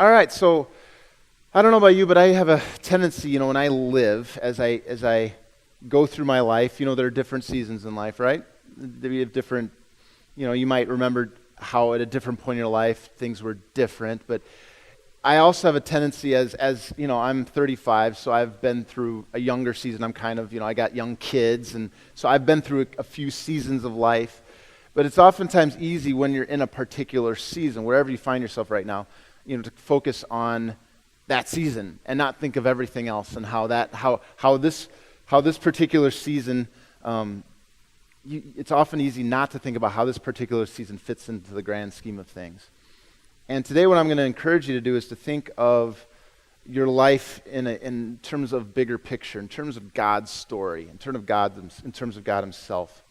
All right, so I don't know about you, but I have a tendency, when I live, as I go through my life, there are different seasons in life, right? We have different, you might remember how at a different point in your life things were different, but I also have a tendency as I'm 35, so I've been through a younger season. I'm kind of, I got young kids, and so I've been through a few seasons of life. But it's oftentimes easy when you're in a particular season, wherever you find yourself right now, to focus on that season and not think of everything else and how this particular season. It's often easy not to think about how this particular season fits into the grand scheme of things. And today, what I'm going to encourage you to do is to think of your life in terms of bigger picture, in terms of God's story, in terms of God Himself.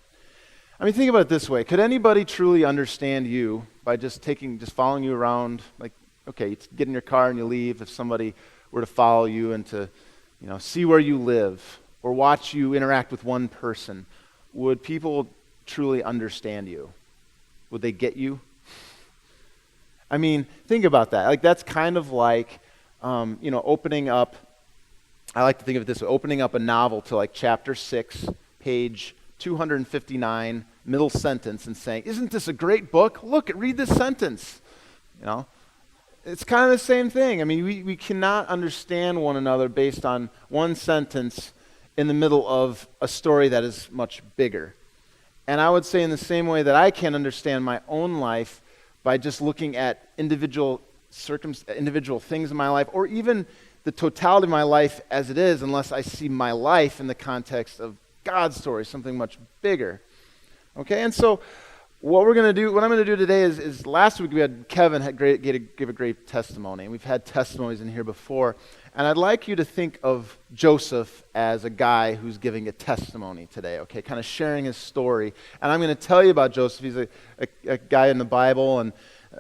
I mean, think about it this way. Could anybody truly understand you by just following you around? Like, okay, you get in your car and you leave. If somebody were to follow you and to, see where you live or watch you interact with one person, would people truly understand you? Would they get you? I mean, think about that. Like, that's kind of like, opening up, I like to think of it this way, opening up a novel to like chapter 6, page 259, middle sentence, and saying, isn't this a great book? Look, read this sentence. It's kind of the same thing. I mean, we cannot understand one another based on one sentence in the middle of a story that is much bigger. And I would say in the same way that I can't understand my own life by just looking at individual things in my life, or even the totality of my life as it is, unless I see my life in the context of God's story, something much bigger. Okay, and so what I'm going to do today is last week we had Kevin give a great testimony, and we've had testimonies in here before, and I'd like you to think of Joseph as a guy who's giving a testimony today, okay, kind of sharing his story. And I'm going to tell you about Joseph. He's a guy in the Bible, and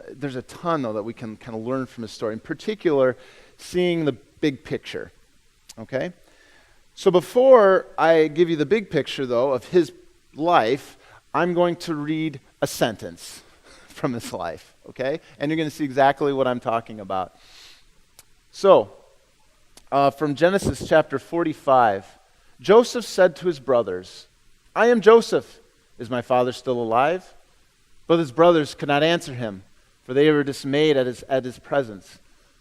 there's a ton, though, that we can kind of learn from his story, in particular, seeing the big picture, okay? So before I give you the big picture, though, of his life, I'm going to read a sentence from his life, okay? And you're going to see exactly what I'm talking about. So, from Genesis chapter 45, Joseph said to his brothers, I am Joseph. Is my father still alive? But his brothers could not answer him, for they were dismayed at his presence.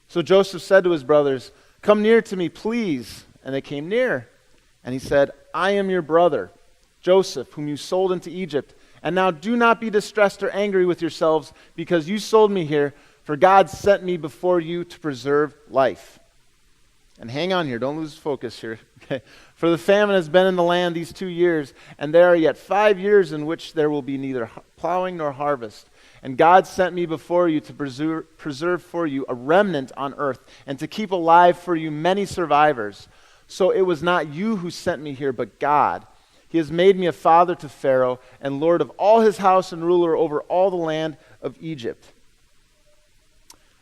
So Joseph said to his brothers, come near to me, please. And they came near. And he said, I am your brother, Joseph, whom you sold into Egypt. And now do not be distressed or angry with yourselves, because you sold me here, for God sent me before you to preserve life. And hang on here, don't lose focus here. Okay? For the famine has been in the land these 2 years, and there are yet 5 years in which there will be neither plowing nor harvest. And God sent me before you to preserve for you a remnant on earth, and to keep alive for you many survivors. So it was not you who sent me here, but God. He has made me a father to Pharaoh, and lord of all his house, and ruler over all the land of Egypt.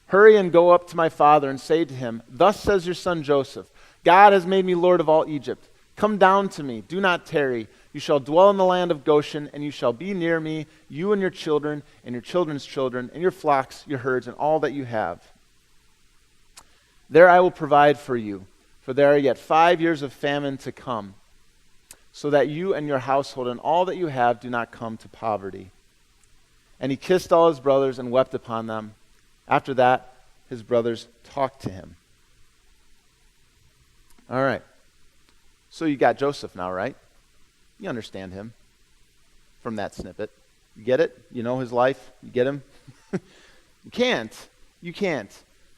Hurry and go up to my father and say to him, thus says your son Joseph, God has made me lord of all Egypt. Come down to me, do not tarry. You shall dwell in the land of Goshen, and you shall be near me, you and your children, and your children's children, and your flocks, your herds, and all that you have. There I will provide for you, for there are yet 5 years of famine to come, so that you and your household and all that you have do not come to poverty. And he kissed all his brothers and wept upon them. After that, his brothers talked to him. All right. So you got Joseph now, right? You understand him from that snippet. You get it? You know his life? You get him? You can't. You can't.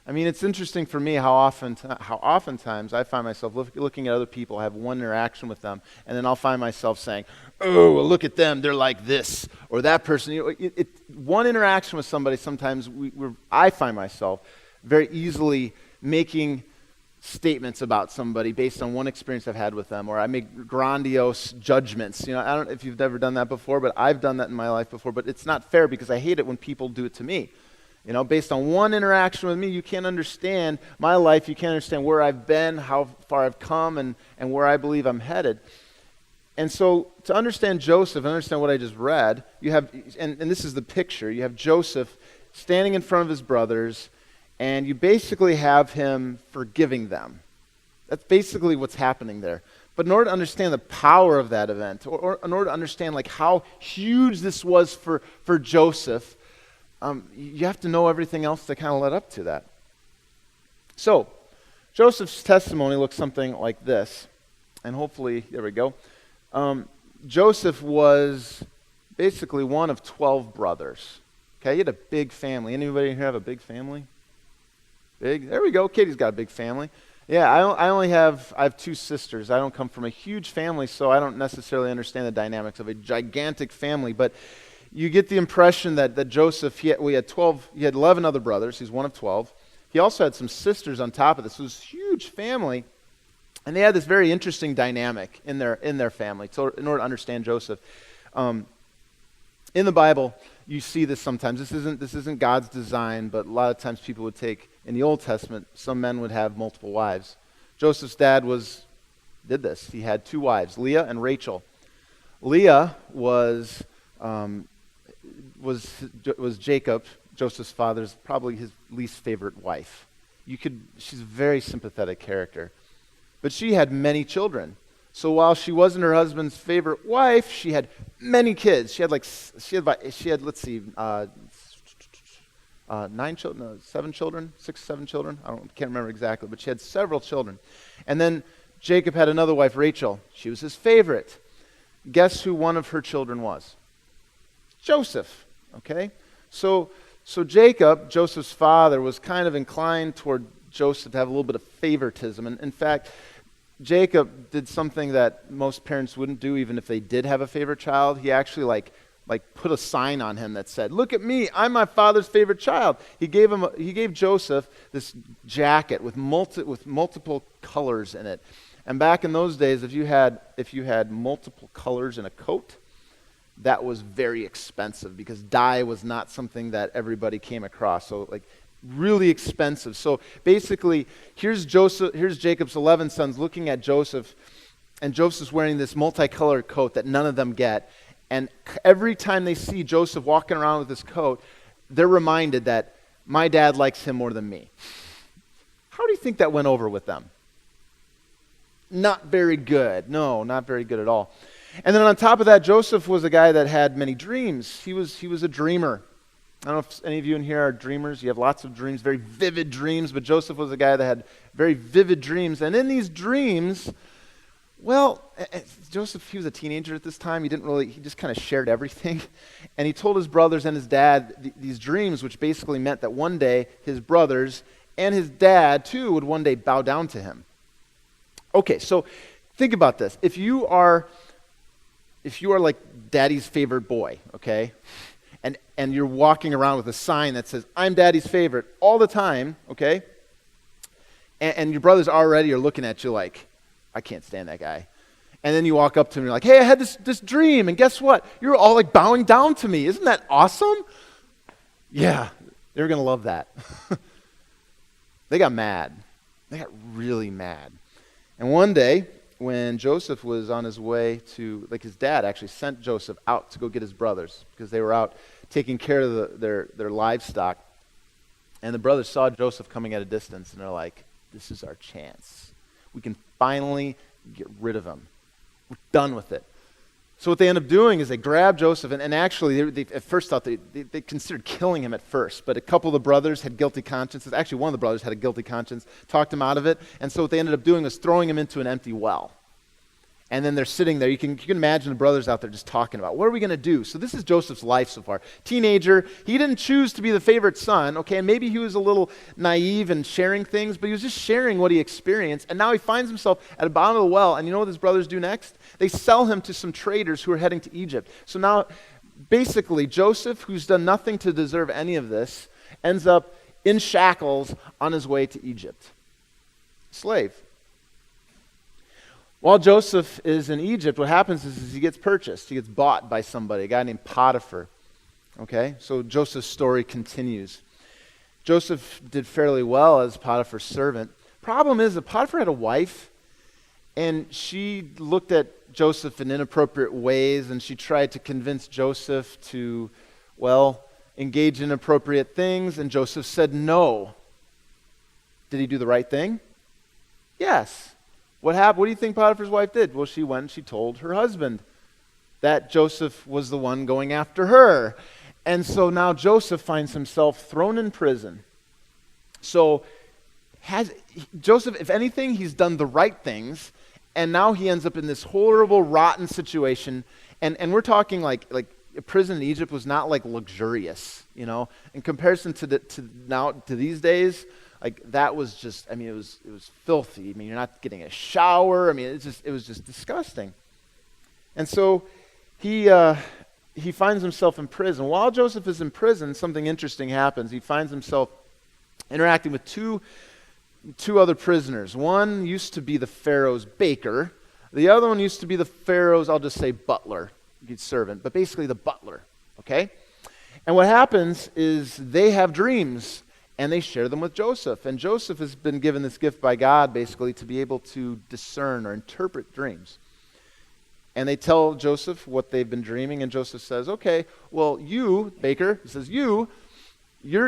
I mean, it's interesting for me how oftentimes I find myself looking at other people, I have one interaction with them, and then I'll find myself saying, oh, well, look at them, they're like this, or that person. One interaction with somebody, sometimes I find myself very easily making statements about somebody based on one experience I've had with them, or I make grandiose judgments. I don't know if you've ever done that before, but I've done that in my life before, but it's not fair because I hate it when people do it to me. Based on one interaction with me, you can't understand my life. You can't understand where I've been, how far I've come, and where I believe I'm headed. And so to understand Joseph and understand what I just read, you have, and this is the picture, you have Joseph standing in front of his brothers, and you basically have him forgiving them. That's basically what's happening there. But in order to understand the power of that event, or in order to understand like how huge this was for Joseph, you have to know everything else that kind of led up to that. So, Joseph's testimony looks something like this. And hopefully, there we go. Joseph was basically one of 12 brothers. Okay, he had a big family. Anybody here have a big family? Big? There we go. Katie's got a big family. Yeah, I have 2 sisters. I don't come from a huge family, so I don't necessarily understand the dynamics of a gigantic family. But you get the impression that Joseph, he had 11 other brothers. He's one of 12. He also had some sisters on top of this. It was a huge family, and they had this very interesting dynamic in their family. So in order to understand Joseph, in the Bible, you see this sometimes. This isn't God's design, but a lot of times people would take, in the Old Testament, some men would have multiple wives. Joseph's dad did this. He had 2 wives, Leah and Rachel. Leah was Jacob, Joseph's father's, probably his least favorite wife. She's a very sympathetic character. But she had many children. So while she wasn't her husband's favorite wife, she had many kids. She had 9 children, 7 children, 6, 7 children. Can't remember exactly, but she had several children. And then Jacob had another wife, Rachel. She was his favorite. Guess who one of her children was? Joseph. Okay? So Jacob, Joseph's father, was kind of inclined toward Joseph to have a little bit of favoritism. And in fact, Jacob did something that most parents wouldn't do even if they did have a favorite child. He actually like put a sign on him that said, "Look at me, I'm my father's favorite child." He gave Joseph this jacket with multiple colors in it. And back in those days, if you had multiple colors in a coat, that was very expensive because dye was not something that everybody came across. So really expensive. So basically, here's Jacob's 11 sons looking at Joseph, and Joseph's wearing this multicolored coat that none of them get. And every time they see Joseph walking around with this coat, they're reminded that my dad likes him more than me. How do you think that went over with them? Not very good. No, not very good at all. And then on top of that, Joseph was a guy that had many dreams. He was a dreamer. I don't know if any of you in here are dreamers. You have lots of dreams, very vivid dreams, but Joseph was a guy that had very vivid dreams. And in these dreams, Joseph, he was a teenager at this time. He just kind of shared everything. And he told his brothers and his dad these dreams, which basically meant that one day his brothers and his dad too would one day bow down to him. Okay, so think about this. If you are like daddy's favorite boy, okay, and you're walking around with a sign that says, "I'm daddy's favorite," all the time, okay, and your brothers already are looking at you like, "I can't stand that guy." And then you walk up to him and you're like, "Hey, I had this dream, and guess what? You're all like bowing down to me. Isn't that awesome?" Yeah, they're going to love that. They got mad. They got really mad. And one day, when Joseph was on his way to, his dad actually sent Joseph out to go get his brothers because they were out taking care of their livestock. And the brothers saw Joseph coming at a distance, and they're like, "This is our chance. We can finally get rid of him. We're done with it." So what they end up doing is they grab Joseph, and actually they at first thought they considered killing him at first, but a couple of the brothers had guilty consciences. Actually, one of the brothers had a guilty conscience, talked him out of it, and so what they ended up doing was throwing him into an empty well. And then they're sitting there. You can imagine the brothers out there just talking about, what are we going to do? So this is Joseph's life so far. Teenager, he didn't choose to be the favorite son, okay, and maybe he was a little naive in sharing things, but he was just sharing what he experienced, and now he finds himself at the bottom of the well, and you know what his brothers do next? They sell him to some traders who are heading to Egypt. So now, basically, Joseph, who's done nothing to deserve any of this, ends up in shackles on his way to Egypt. Slave. While Joseph is in Egypt, what happens is he gets purchased. He gets bought by somebody, a guy named Potiphar. Okay, so Joseph's story continues. Joseph did fairly well as Potiphar's servant. Problem is that Potiphar had a wife, and she looked at Joseph in inappropriate ways, and she tried to convince Joseph to, engage in appropriate things, and Joseph said no. Did he do the right thing? Yes. What happened? What do you think Potiphar's wife did? Well, she went and she told her husband that Joseph was the one going after her. And so now Joseph finds himself thrown in prison. So Joseph, if anything, he's done the right things, and now he ends up in this horrible, rotten situation. And we're talking like a prison in Egypt was not like luxurious, in comparison to these days. Like that was just, it was filthy. You're not getting a shower. It was just disgusting. And so he finds himself in prison. While Joseph is in prison, something interesting happens. He finds himself interacting with two other prisoners. One used to be the Pharaoh's baker. The other one used to be the Pharaoh's, I'll just say butler, servant, but basically the butler, okay? And what happens is they have dreams, and they share them with Joseph. And Joseph has been given this gift by God, basically, to be able to discern or interpret dreams. And they tell Joseph what they've been dreaming, and Joseph says, okay, well, you, baker, he says, your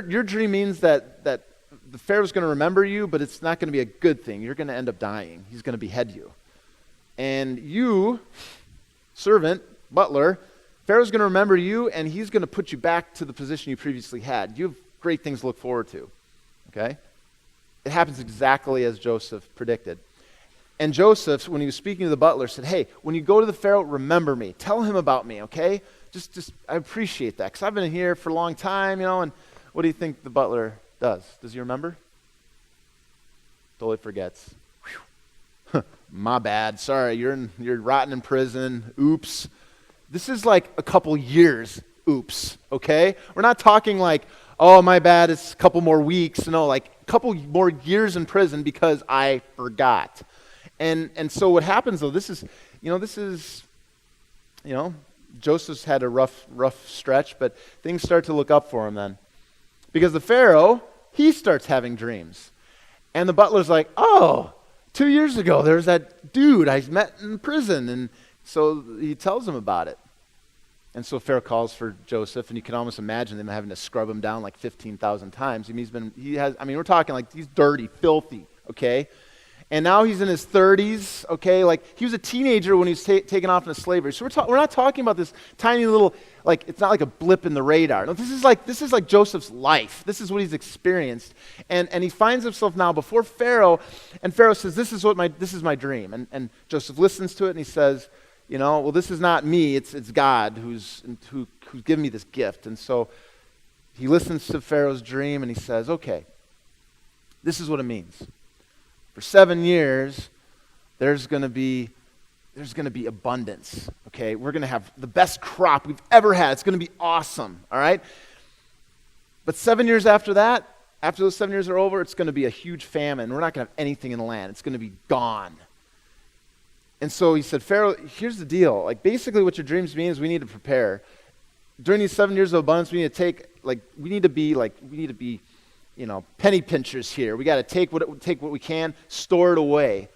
dream means that the Pharaoh's going to remember you, but it's not going to be a good thing. You're going to end up dying. He's going to behead you. And you, servant, butler, Pharaoh's going to remember you, and he's going to put you back to the position you previously had. You have great things to look forward to. Okay? It happens exactly as Joseph predicted. And Joseph, when he was speaking to the butler, said, hey, when you go to the Pharaoh, remember me. Tell him about me, okay? Just I appreciate that, because I've been here for a long time, and what do you think the butler does? Does he remember? Totally forgets. My bad. Sorry, you're rotting in prison. Oops. This is like a couple years. Oops. Okay? We're not talking like, oh, my bad, it's a couple more weeks. No, like a couple more years in prison because I forgot. And so what happens though, this is Joseph's had a rough stretch, but things start to look up for him then. Because the Pharaoh, he starts having dreams. And the butler's like, oh, 2 years ago, there's that dude I met in prison. And so he tells him about it. And so Pharaoh calls for Joseph, and you can almost imagine them having to scrub him down like 15,000 times. We're talking like he's dirty, filthy, okay? And now he's in his 30s, okay? Like he was a teenager when he was taken off into slavery. So we're not talking about this tiny little, like it's not like a blip in the radar. No, this is like Joseph's life. This is what he's experienced. And he finds himself now before Pharaoh, and Pharaoh says, this is my dream. And Joseph listens to it, and he says, well, this is not me, it's God who's given me this gift. And so he listens to Pharaoh's dream, and he says, okay, this is what it means. For 7 years, there's going to be abundance, okay? We're going to have the best crop we've ever had. It's going to be awesome, all right? But 7 years after that, after those 7 years are over, it's going to be a huge famine. We're not going to have anything in the land. It's going to be gone. And so he said, Pharaoh, here's the deal. Like basically what your dreams mean is we need to prepare. During these 7 years of abundance, we need to be penny pinchers here. We got to take what we can, store it away.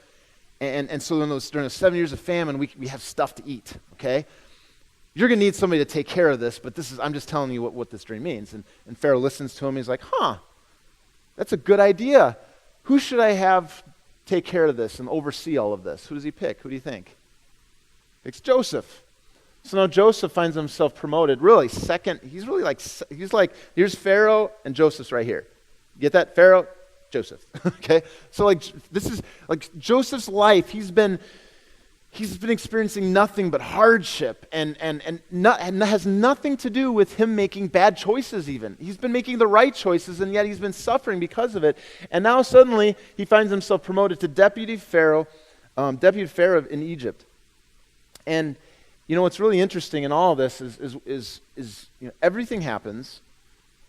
And so during those 7 years of famine, we have stuff to eat, okay? You're going to need somebody to take care of this, but I'm just telling you what this dream means. And Pharaoh listens to him. He's like, that's a good idea. Who should I have take care of this and oversee all of this? Who does he pick? Who do you think? Picks Joseph. So now Joseph finds himself promoted, really second. He's like, here's Pharaoh and Joseph's right here. Get that? Pharaoh, Joseph. Okay? So this is like Joseph's life. He's been experiencing nothing but hardship and has nothing to do with him making bad choices even. He's been making the right choices, and yet he's been suffering because of it. And now suddenly he finds himself promoted to deputy Pharaoh in Egypt. And what's really interesting in all of this is everything happens.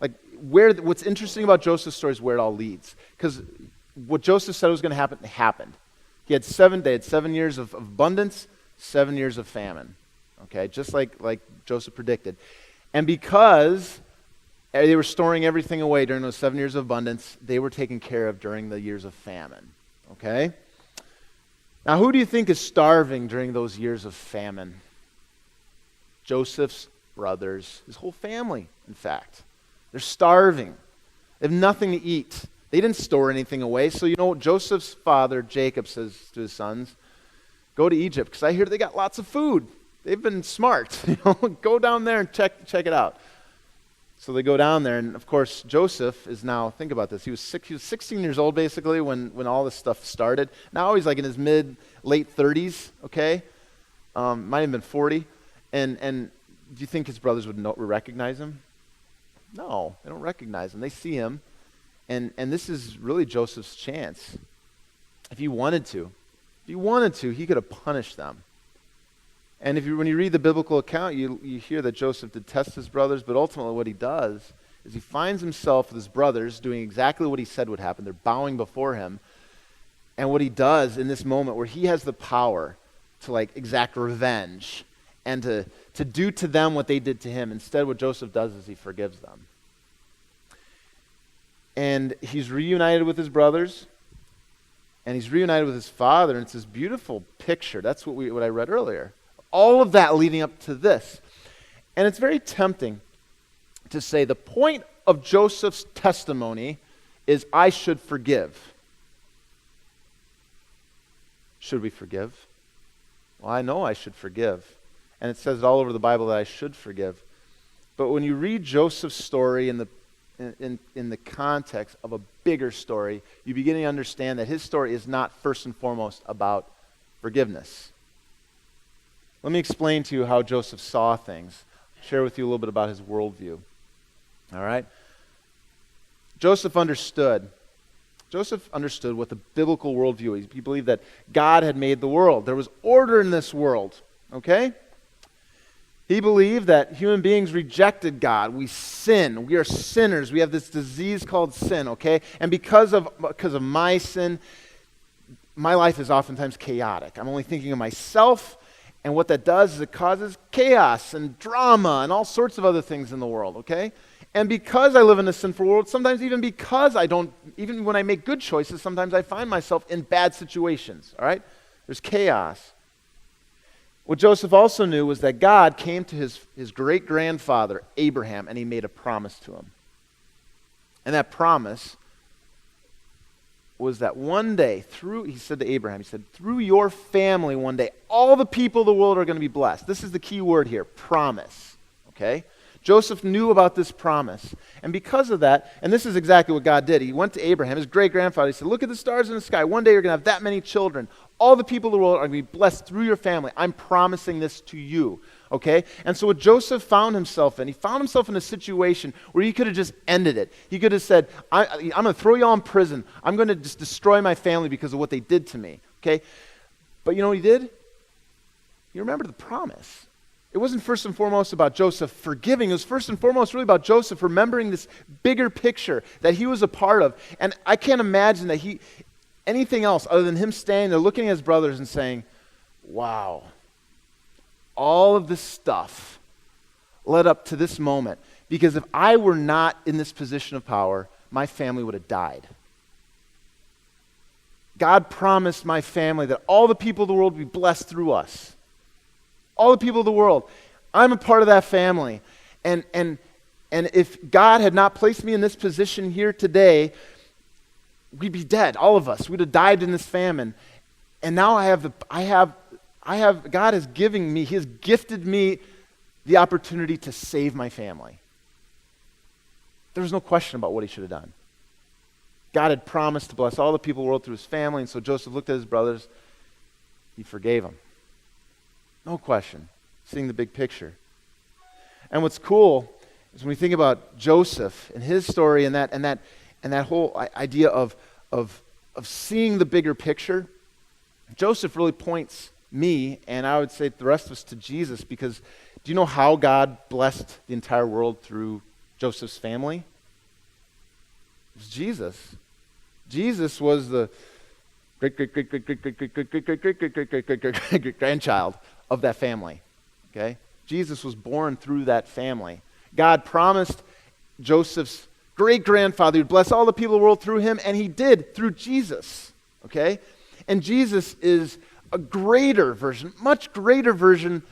Like what's interesting about Joseph's story is where it all leads. Because what Joseph said was going to happen, happened. They had 7 years of abundance, 7 years of famine. Okay, just like Joseph predicted. And because they were storing everything away during those 7 years of abundance, they were taken care of during the years of famine. Okay? Now, who do you think is starving during those years of famine? Joseph's brothers, his whole family, in fact. They're starving. They have nothing to eat. They didn't store anything away. So, Joseph's father, Jacob, says to his sons, go to Egypt, because I hear they got lots of food. They've been smart. Go down there and check it out. So they go down there, and of course, Joseph is now, think about this, he was 16 years old, basically, when all this stuff started. Now he's like in his late 30s, okay? Might have been 40. And do you think his brothers would recognize him? No, they don't recognize him. They see him, and this is really Joseph's chance. If he wanted to, he could have punished them. And when you read the biblical account, you hear that Joseph detests his brothers, but ultimately what he does is he finds himself with his brothers doing exactly what he said would happen. They're bowing before him. And what he does in this moment where he has the power to exact revenge and to do to them what they did to him, instead what Joseph does is he forgives them. And he's reunited with his brothers, and he's reunited with his father, and it's this beautiful picture. That's what I read earlier. All of that leading up to this. And it's very tempting to say the point of Joseph's testimony is I should forgive. Should we forgive? Well, I know I should forgive. And it says all over the Bible that I should forgive. But when you read Joseph's story in the context of a bigger story, you begin to understand that his story is not first and foremost about forgiveness. Let me explain to you how Joseph saw things. Share with you a little bit about his worldview. All right? Joseph understood what the biblical worldview is. He believed that God had made the world. There was order in this world. Okay? He believed that human beings rejected God. We sin. We are sinners. We have this disease called sin, okay? And because of my sin, my life is oftentimes chaotic. I'm only thinking of myself. And what that does is it causes chaos and drama and all sorts of other things in the world, okay? And because I live in a sinful world, sometimes even when I make good choices, sometimes I find myself in bad situations, all right? There's chaos. What Joseph also knew was that God came to his great-grandfather, Abraham, and he made a promise to him. And that promise was that one day, he said to Abraham, through your family one day, all the people of the world are going to be blessed. This is the key word here, promise, okay? Joseph knew about this promise. And because of that, and this is exactly what God did, he went to Abraham, his great-grandfather, he said, look at the stars in the sky. One day you're going to have that many children. All the people of the world are going to be blessed through your family. I'm promising this to you. Okay? And so what Joseph found himself in, he found himself in a situation where he could have just ended it. He could have said, I'm going to throw you all in prison. I'm going to just destroy my family because of what they did to me. Okay? But you know what he did? He remembered the promise. It wasn't first and foremost about Joseph forgiving. It was first and foremost really about Joseph remembering this bigger picture that he was a part of. And I can't imagine that anything else other than him standing there looking at his brothers and saying, wow, all of this stuff led up to this moment. Because if I were not in this position of power, my family would have died. God promised my family that all the people of the world would be blessed through us. All the people of the world. I'm a part of that family. And if God had not placed me in this position here today, we'd be dead, all of us. We'd have died in this famine. And now God is giving me, he has gifted me the opportunity to save my family. There was no question about what he should have done. God had promised to bless all the people of the world through his family, and so Joseph looked at his brothers. He forgave them. No question. Seeing the big picture. And what's cool is when we think about Joseph and his story and that whole idea of seeing the bigger picture, Joseph really points me, and I would say the rest of us, to Jesus, because do you know how God blessed the entire world through Joseph's family? It was Jesus. Jesus was the great-great-great-great-great-great-great-great-great-great-great-grandchild of that family. Okay? Jesus was born through that family. God promised Joseph's great-grandfather would bless all the people of the world through him, and he did through Jesus. Okay? And Jesus is a greater version, much greater version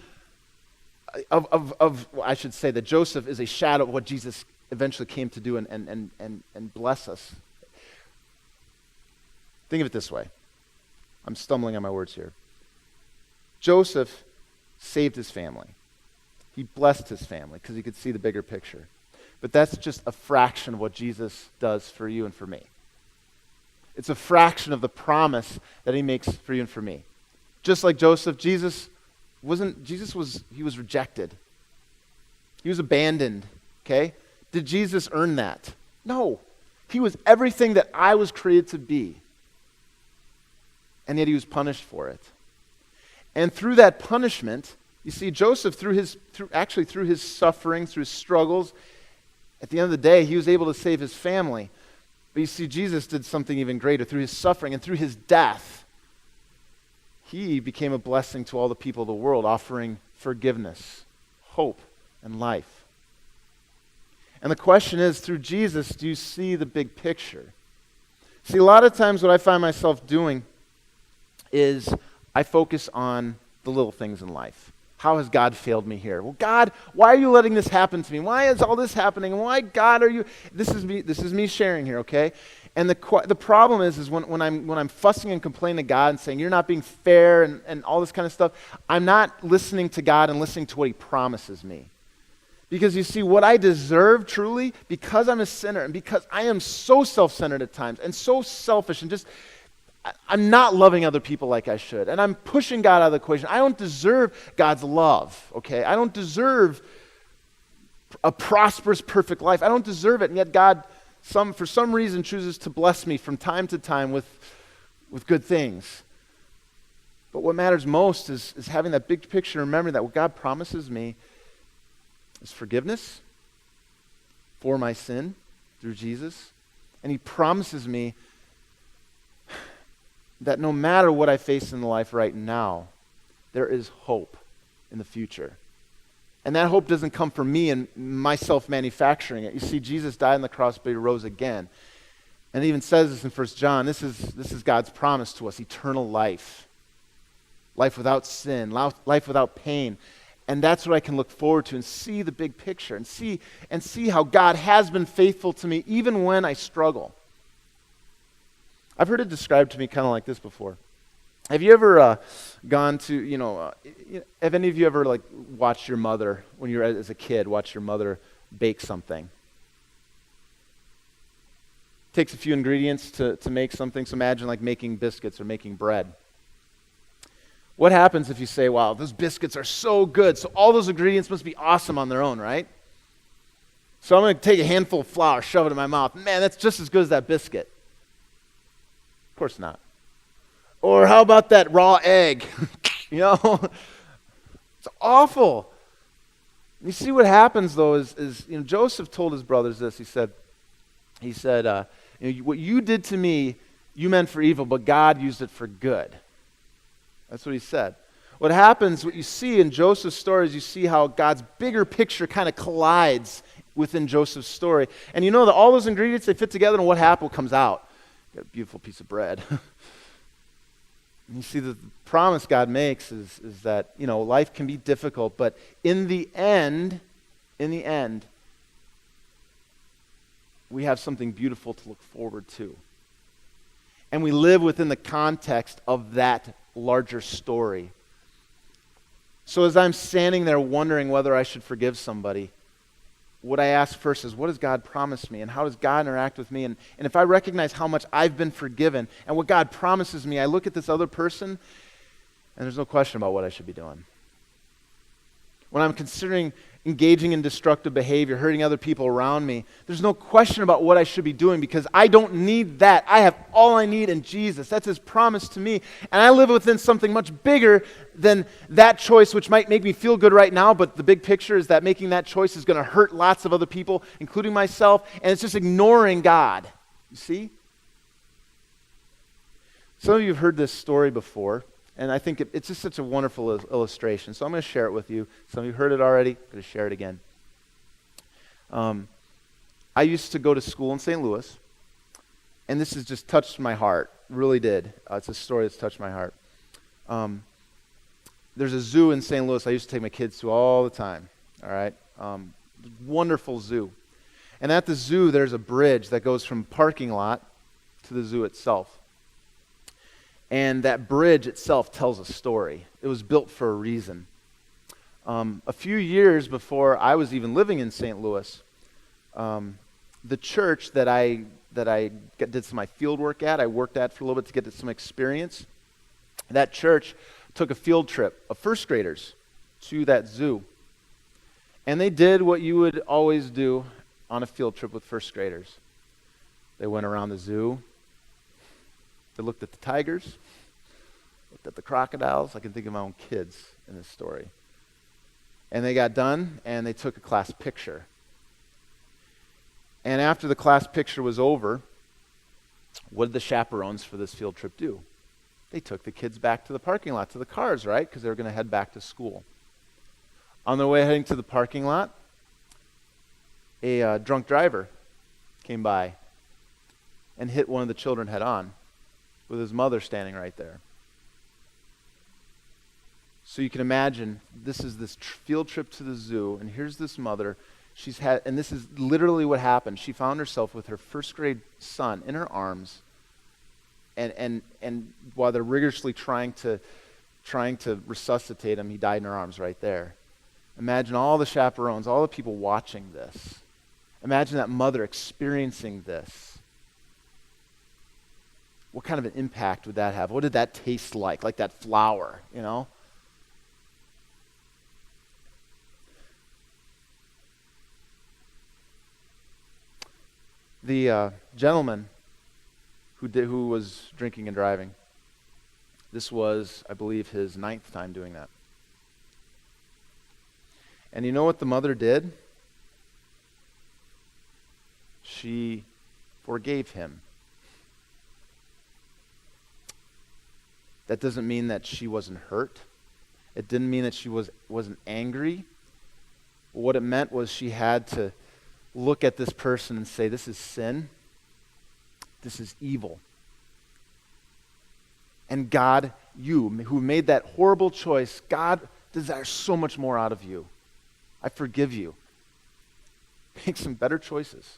of I should say that Joseph is a shadow of what Jesus eventually came to do and bless us. Think of it this way. I'm stumbling on my words here. Joseph saved his family. He blessed his family because he could see the bigger picture. But that's just a fraction of what Jesus does for you and for me. It's a fraction of the promise that he makes for you and for me. Just like Joseph, he was rejected. He was abandoned, okay? Did Jesus earn that? No. He was everything that I was created to be. And yet he was punished for it. And through that punishment, you see, Joseph, through his suffering, through his struggles, at the end of the day, he was able to save his family. But you see, Jesus did something even greater. Through his suffering and through his death, he became a blessing to all the people of the world, offering forgiveness, hope, and life. And the question is, through Jesus, do you see the big picture? See, a lot of times what I find myself doing is I focus on the little things in life. How has God failed me here? Well, God, why are you letting this happen to me? Why is all this happening? Why, God, are you? This is me sharing here, okay? And the problem is when I'm fussing and complaining to God and saying you're not being fair and all this kind of stuff, I'm not listening to God and listening to what he promises me. Because you see, what I deserve truly, because I'm a sinner and because I am so self-centered at times and so selfish and just I'm not loving other people like I should. And I'm pushing God out of the equation. I don't deserve God's love, okay? I don't deserve a prosperous, perfect life. I don't deserve it. And yet God, for some reason, chooses to bless me from time to time with good things. But what matters most is having that big picture and remembering that what God promises me is forgiveness for my sin through Jesus. And he promises me that no matter what I face in life right now, there is hope in the future. And that hope doesn't come from me and myself manufacturing it. You see, Jesus died on the cross, but he rose again. And it even says this in 1 John, this is God's promise to us, eternal life. Life without sin, life without pain. And that's what I can look forward to and see the big picture and see how God has been faithful to me even when I struggle. I've heard it described to me kind of like this before. Have you ever gone to, have any of you ever watched your mother, when you were as a kid, watch your mother bake something? Takes a few ingredients to make something, so imagine making biscuits or making bread. What happens if you say, wow, those biscuits are so good, so all those ingredients must be awesome on their own, right? So I'm going to take a handful of flour, shove it in my mouth. Man, that's just as good as that biscuit. Of course not. Or how about that raw egg? It's awful. You see what happens though is Joseph told his brothers this. He said, what you did to me, you meant for evil, but God used it for good. That's what he said. What happens, what you see in Joseph's story is you see how God's bigger picture kind of collides within Joseph's story. And you know that all those ingredients, they fit together and what comes out? Got a beautiful piece of bread. And you see the promise God makes is that, life can be difficult, but in the end, we have something beautiful to look forward to. And we live within the context of that larger story. So as I'm standing there wondering whether I should forgive somebody, what I ask first is, what does God promise me? And how does God interact with me? And if I recognize how much I've been forgiven and what God promises me, I look at this other person and there's no question about what I should be doing. When I'm considering engaging in destructive behavior, hurting other people around me, there's no question about what I should be doing because I don't need that. I have all I need in Jesus. That's his promise to me. And I live within something much bigger than that choice, which might make me feel good right now, but the big picture is that making that choice is going to hurt lots of other people, including myself, and it's just ignoring God. You see? Some of you have heard this story before. And I think it's just such a wonderful illustration. So I'm going to share it with you. Some of you heard it already. I'm going to share it again. I used to go to school in St. Louis, and this has just touched my heart. Really did. It's a story that's touched my heart. There's a zoo in St. Louis I used to take my kids to all the time. All right? Wonderful zoo. And at the zoo, there's a bridge that goes from parking lot to the zoo itself. And that bridge itself tells a story. It was built for a reason. A few years before I was even living in St. Louis, the church that I did some of my field work at, I worked at for a little bit to get some experience. That church took a field trip of first graders to that zoo. And they did what you would always do on a field trip with first graders. They went around the zoo. They looked at the tigers, looked at the crocodiles. I can think of my own kids in this story. And they got done, and they took a class picture. And after the class picture was over, what did the chaperones for this field trip do? They took the kids back to the parking lot, to the cars, right? Because they were going to head back to school. On their way heading to the parking lot, a drunk driver came by and hit one of the children head on with his mother standing right there. So you can imagine, this is this field trip to the zoo, and here's this mother. And this is literally what happened. She found herself with her first grade son in her arms, and while they're rigorously trying to resuscitate him, he died in her arms right there. Imagine all the chaperones, all the people watching this. Imagine that mother experiencing this. What kind of an impact would that have? What did that taste like? Like that flower, you know? The gentleman who was drinking and driving, this was, I believe, his 9th time doing that. And you know what the mother did? She forgave him. That doesn't mean that she wasn't hurt. It didn't mean that she wasn't angry. What it meant was she had to look at this person and say, this is sin. This is evil. And God, you who made that horrible choice, God desires so much more out of you. I forgive you. Make some better choices.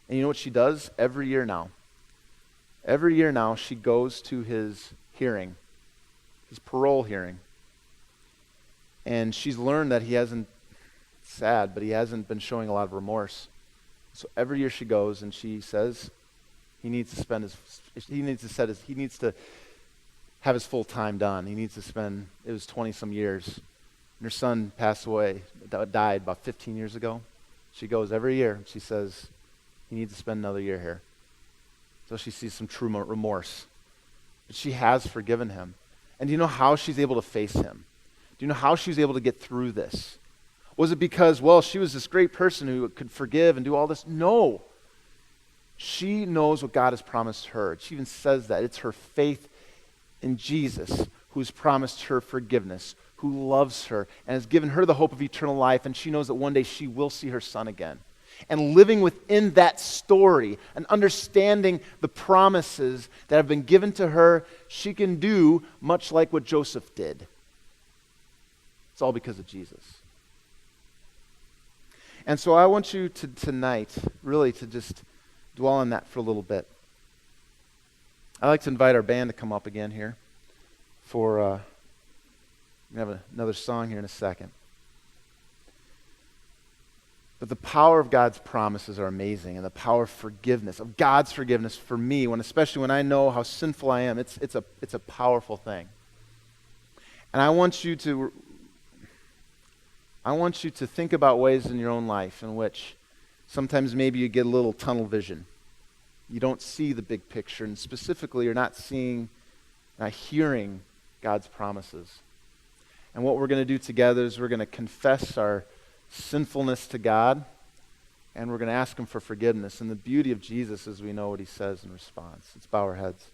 And you know what she does every year now? Every year now she goes to his hearing, his parole hearing. And she's learned that he hasn't, sad, but he hasn't been showing a lot of remorse. So every year she goes and she says he needs to have his full time done. He needs to spend, it was 20 some years. And her son passed away, died about 15 years ago. She goes every year and she says he needs to spend another year here. So she sees some true remorse. But she has forgiven him. And do you know how she's able to face him? Do you know how she was able to get through this? Was it because, well, she was this great person who could forgive and do all this? No. She knows what God has promised her. She even says that. It's her faith in Jesus who's promised her forgiveness, who loves her, and has given her the hope of eternal life, and she knows that one day she will see her son again. And living within that story and understanding the promises that have been given to her, she can do much like what Joseph did. It's all because of Jesus. And so I want you to tonight really to just dwell on that for a little bit. I'd like to invite our band to come up again here for, we're going to have another song here in a second. But the power of God's promises are amazing, and the power of forgiveness, of God's forgiveness for me, especially when I know how sinful I am, it's a powerful thing. And I want you to think about ways in your own life in which sometimes maybe you get a little tunnel vision. You don't see the big picture, and specifically you're not hearing God's promises. And what we're going to do together is we're going to confess our sinfulness to God, and we're going to ask him for forgiveness. And the beauty of Jesus is we know what he says in response. Let's bow our heads.